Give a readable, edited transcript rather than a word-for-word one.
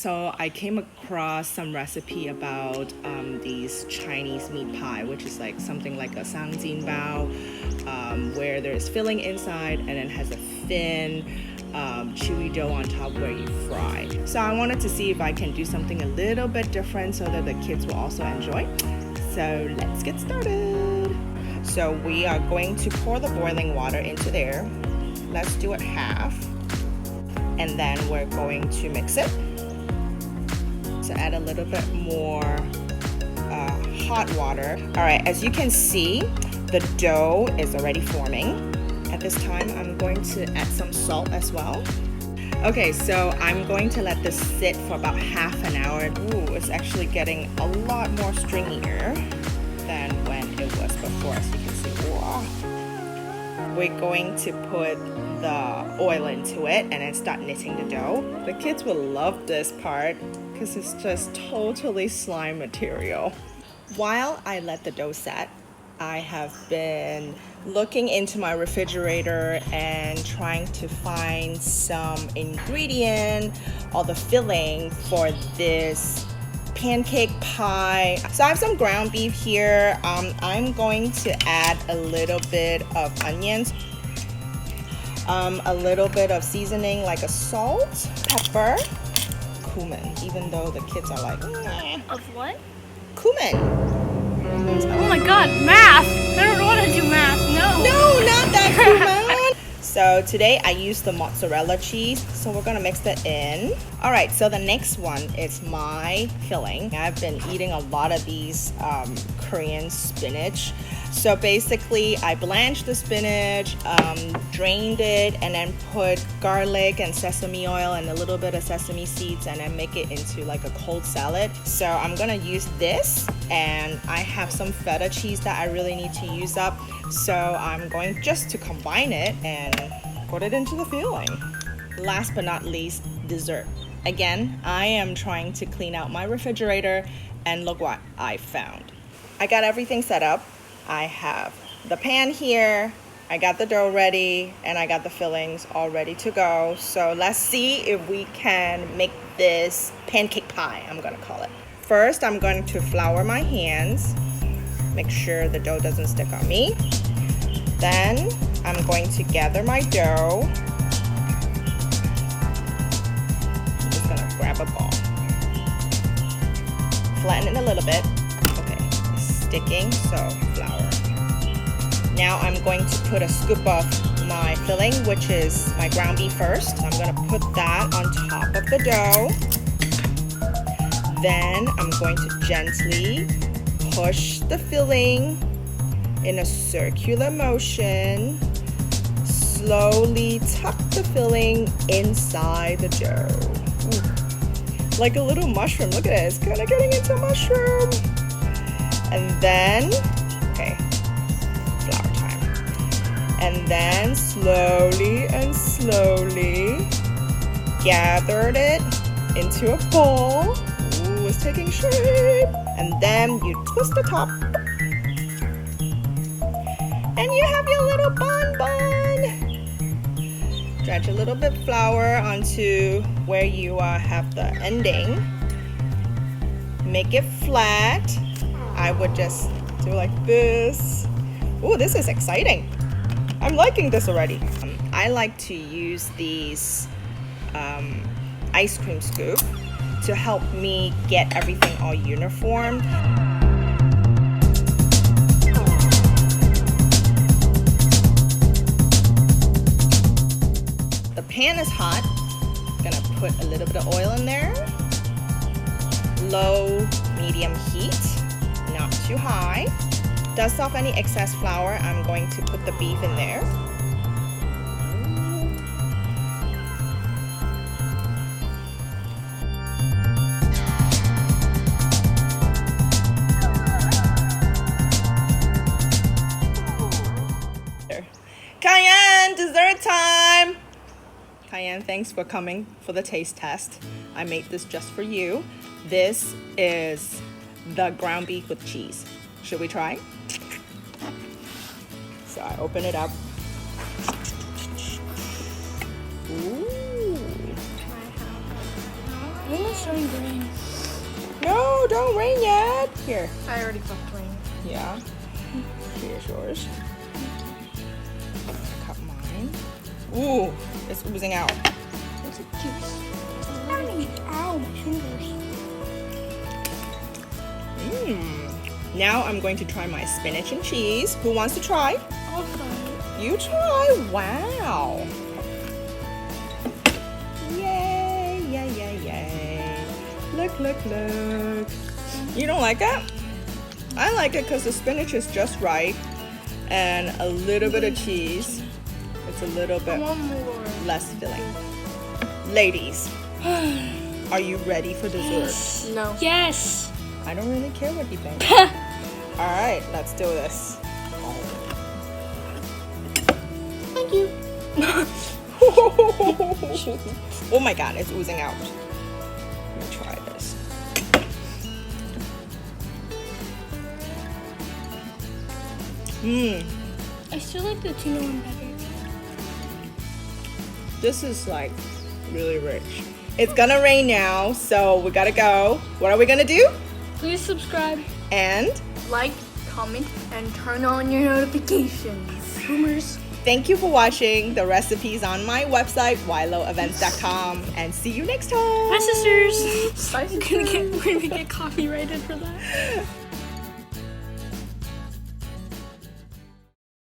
So I came across some recipe about these Chinese meat pie, which is like something like a sangjin bao, where there's filling inside and then has a thin chewy dough on top where you fry. So I wanted to see if I can do something a little bit different so that the kids will also enjoy. So let's get started. So we are going to pour the boiling water into there. Let's do it half. And then we're going to mix it. So add a little bit more hot water. All right, as you can see, the dough is already forming. At this time, I'm going to add some salt as well. Okay, so I'm going to let this sit for about half an hour. Ooh, it's actually getting a lot more stringier than when it was before, as you can see. Wow. We're going to put the oil into it and then start knitting the dough. The kids will love this part because it's just totally slime material. While I let the dough set, I have been looking into my refrigerator and trying to find some ingredient or the filling for this pancake pie. So I have some ground beef here. I'm going to add a little bit of onions, a little bit of seasoning like a salt, pepper, cumin, even though the kids are like, Of what? Cumin. Oh my god, math! I don't want to do math, no! No, not that cumin! So today I used the mozzarella cheese, so we're gonna mix that in. All right, so the next one is my filling. I've been eating a lot of these Korean spinach. So basically I blanched the spinach, drained it, and then put garlic and sesame oil and a little bit of sesame seeds and then make it into like a cold salad. So I'm gonna use this, and I have some feta cheese that I really need to use up. So I'm going just to combine it and put it into the filling. Last but not least, dessert. Again, I am trying to clean out my refrigerator, and look what I found. I got everything set up. I have the pan here, I got the dough ready, and I got the fillings all ready to go. So let's see if we can make this pancake pie, I'm gonna call it. First, I'm going to flour my hands, make sure the dough doesn't stick on me. Then I'm going to gather my dough. I'm just gonna grab a ball. Flatten it a little bit. Okay, it's sticking, so flour. Now I'm going to put a scoop of my filling, which is my ground beef first. I'm gonna put that on top of the dough. Then I'm going to gently push the filling in a circular motion. Slowly tuck the filling inside the dough. Ooh. Like a little mushroom. Look at it, it's kind of getting into a mushroom. And then, okay, flour time. And then slowly and slowly gathered it into a ball. Ooh, it's taking shape. And then you twist the top. And you have your little bun. Dredge a little bit flour onto where you have the ending. Make it flat. I would just do like this. Ooh, this is exciting. I'm liking this already. I like to use these ice cream scoop to help me get everything all uniform. The pan is hot. I'm gonna put a little bit of oil in there. Low, medium heat, not too high. Dust off any excess flour. I'm going to put the beef in there. Cayenne, dessert time! Cayenne, thanks for coming for the taste test. I made this just for you. This is the ground beef with cheese. Should we try? So I open it up. Ooh. Rain is starting to rain. No, don't rain yet. Here. I already felt rain. Yeah. Here's yours. Cut mine. Ooh, it's oozing out. It's a juice. Ow, my fingers. Now I'm going to try my spinach and cheese. Who wants to try? I'll try it. You try. Wow. Yay, yay, yay, yay. Look, look, look. You don't like it? I like it because the spinach is just right and a little bit of cheese. It's a little bit One more. less filling. Ladies, are you ready for dessert? No. Yes. I don't really care what you think. All right, let's do this. Thank you. Oh my God, it's oozing out. Let me try this. I still like the tuna one better. This is like really rich. It's gonna rain now, so we gotta go. What are we gonna do? Please subscribe, And like, comment, and turn on your notifications. Boomers. thank you for watching. The recipes on my website, wiloevents.com. And see you next time. Bye, sisters. Bye, sisters. We're gonna get copyrighted for that.